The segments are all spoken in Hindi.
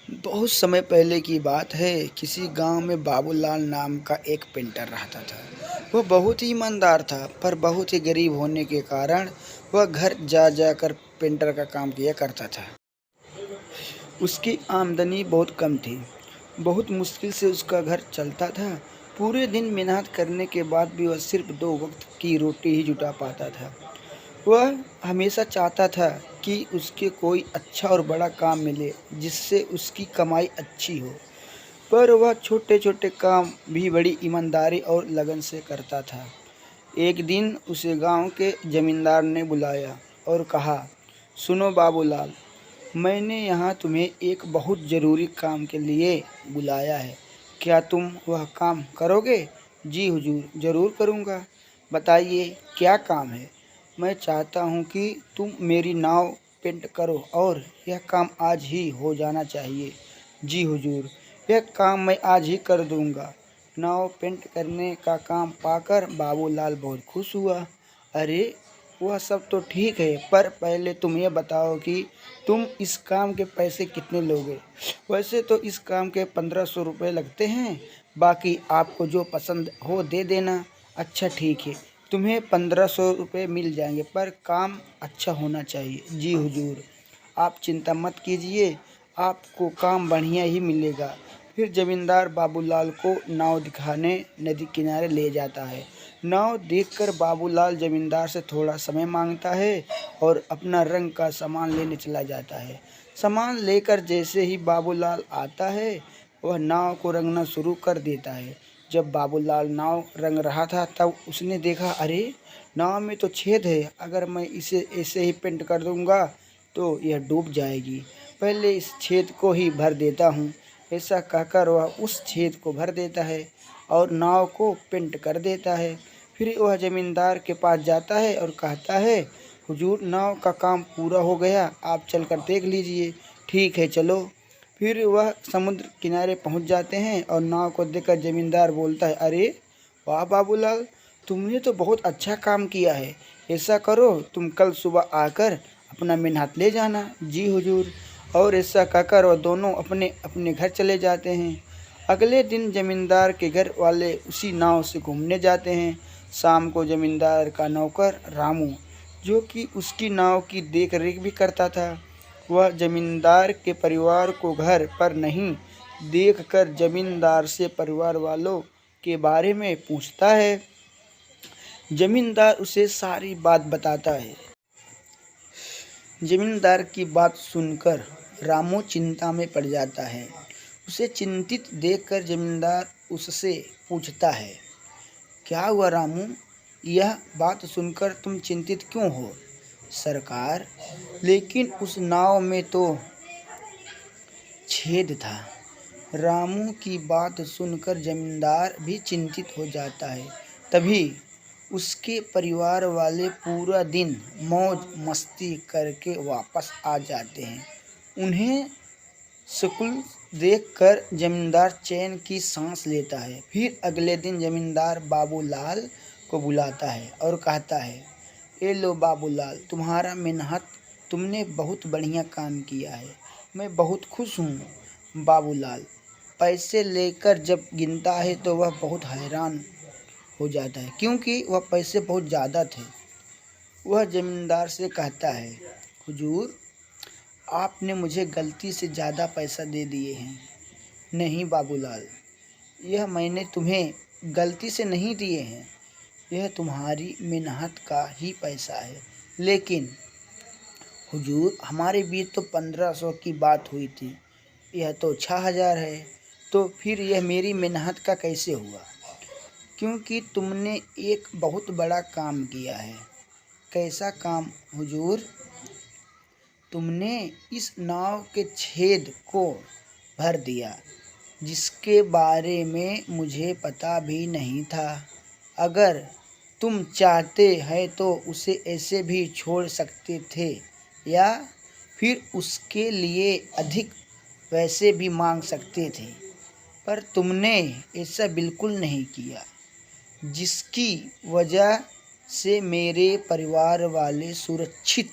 बहुत समय पहले की बात है। किसी गांव में बाबूलाल नाम का एक पेंटर रहता था। वह बहुत ही ईमानदार था, पर बहुत ही गरीब होने के कारण वह घर जा जाकर पेंटर का काम किया करता था। उसकी आमदनी बहुत कम थी। बहुत मुश्किल से उसका घर चलता था। पूरे दिन मेहनत करने के बाद भी वह सिर्फ 2 वक्त की रोटी ही जुटा पाता था। वह हमेशा चाहता था कि उसके कोई अच्छा और बड़ा काम मिले जिससे उसकी कमाई अच्छी हो, पर वह छोटे-छोटे काम भी बड़ी ईमानदारी और लगन से करता था। एक दिन उसे गांव के जमींदार ने बुलाया और कहा, सुनो बाबूलाल, मैंने यहाँ तुम्हें एक बहुत ज़रूरी काम के लिए बुलाया है। क्या तुम वह काम करोगे? जी हुजूर, ज़रूर करूँगा। बताइए क्या काम है? मैं चाहता हूँ कि तुम मेरी नाव पेंट करो और यह काम आज ही हो जाना चाहिए। जी हुजूर, यह काम मैं आज ही कर दूँगा। नाव पेंट करने का काम पाकर बाबूलाल बहुत खुश हुआ। अरे, वह सब तो ठीक है, पर पहले तुम ये बताओ कि तुम इस काम के पैसे कितने लोगे? वैसे तो इस काम के 1500 रुपये लगते हैं, बाकी आपको जो पसंद हो दे देना। अच्छा ठीक है, तुम्हें 1500 रुपये मिल जाएंगे, पर काम अच्छा होना चाहिए। जी हुजूर, आप चिंता मत कीजिए, आपको काम बढ़िया ही मिलेगा। फिर जमींदार बाबूलाल को नाव दिखाने नदी किनारे ले जाता है। नाव देखकर बाबूलाल जमींदार से थोड़ा समय मांगता है और अपना रंग का सामान लेने चला जाता है। सामान लेकर जैसे ही बाबूलाल आता है, वह नाव को रंगना शुरू कर देता है। जब बाबूलाल नाव रंग रहा था, तब उसने देखा, अरे, नाव में तो छेद है। अगर मैं इसे ऐसे ही पेंट कर दूंगा तो यह डूब जाएगी। पहले इस छेद को ही भर देता हूँ। ऐसा कहकर वह उस छेद को भर देता है और नाव को पेंट कर देता है। फिर वह जमींदार के पास जाता है और कहता है, हुजूर, नाव का काम पूरा हो गया, आप चलकर देख लीजिए। ठीक है, चलो। फिर वह समुद्र किनारे पहुंच जाते हैं और नाव को देखकर जमींदार बोलता है, अरे वाह बाबूलाल, तुमने तो बहुत अच्छा काम किया है। ऐसा करो, तुम कल सुबह आकर अपना मेहनत ले जाना। जी हुजूर। और ऐसा कहकर वह दोनों अपने अपने घर चले जाते हैं। अगले दिन जमींदार के घर वाले उसी नाव से घूमने जाते हैं। शाम को जमींदार का नौकर रामू, जो कि उसकी नाव की देख रेख भी करता था, वह जमींदार के परिवार को घर पर नहीं देखकर जमींदार से परिवार वालों के बारे में पूछता है। जमींदार उसे सारी बात बताता है। जमींदार की बात सुनकर रामू चिंता में पड़ जाता है। उसे चिंतित देखकर जमींदार उससे पूछता है, क्या हुआ रामू? यह बात सुनकर तुम चिंतित क्यों हो? सरकार, लेकिन उस नाव में तो छेद था। रामू की बात सुनकर जमींदार भी चिंतित हो जाता है। तभी उसके परिवार वाले पूरा दिन मौज मस्ती करके वापस आ जाते हैं। उन्हें शक्ल देखकर जमींदार चैन की सांस लेता है। फिर अगले दिन जमींदार बाबूलाल को बुलाता है और कहता है, ए लो बाबूलाल, तुम्हारा मेहनत, तुमने बहुत बढ़िया काम किया है। मैं बहुत खुश हूँ। बाबूलाल पैसे लेकर जब गिनता है तो वह बहुत हैरान हो जाता है, क्योंकि वह पैसे बहुत ज़्यादा थे। वह जमींदार से कहता है, हुजूर, आपने मुझे गलती से ज़्यादा पैसा दे दिए हैं। नहीं बाबूलाल, यह मैंने तुम्हें गलती से नहीं दिए हैं, यह तुम्हारी मेहनत का ही पैसा है। लेकिन हुजूर, हमारे बीच तो 1500 की बात हुई थी, यह तो 6000 है, तो फिर यह मेरी मेहनत का कैसे हुआ? क्योंकि तुमने एक बहुत बड़ा काम किया है। कैसा काम हुजूर? तुमने इस नाव के छेद को भर दिया, जिसके बारे में मुझे पता भी नहीं था। अगर तुम चाहते हैं तो उसे ऐसे भी छोड़ सकते थे, या फिर उसके लिए अधिक पैसे भी मांग सकते थे, पर तुमने ऐसा बिल्कुल नहीं किया, जिसकी वजह से मेरे परिवार वाले सुरक्षित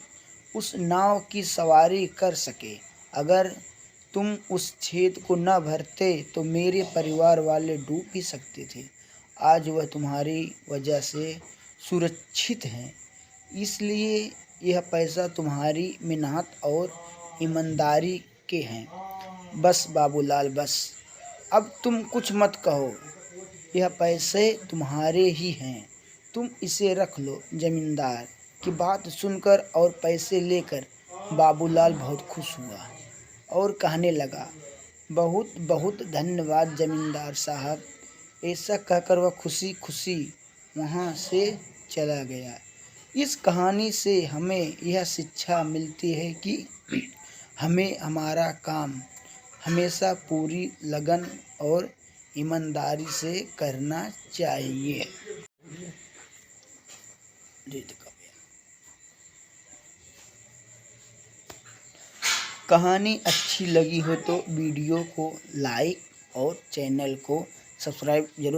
उस नाव की सवारी कर सके। अगर तुम उस छेद को न भरते तो मेरे परिवार वाले डूब भी सकते थे। आज वह तुम्हारी वजह से सुरक्षित हैं, इसलिए यह पैसा तुम्हारी मेहनत और ईमानदारी के हैं। बस बाबूलाल, बस अब तुम कुछ मत कहो। यह पैसे तुम्हारे ही हैं, तुम इसे रख लो। जमींदार की बात सुनकर और पैसे लेकर बाबूलाल बहुत खुश हुआ और कहने लगा, बहुत बहुत धन्यवाद जमींदार साहब। ऐसा कहकर वह खुशी खुशी वहाँ से चला गया। इस कहानी से हमें यह शिक्षा मिलती है कि हमें हमारा काम हमेशा पूरी लगन और ईमानदारी से करना चाहिए। कहानी अच्छी लगी हो तो वीडियो को लाइक और चैनल को सब्सक्राइब जरूर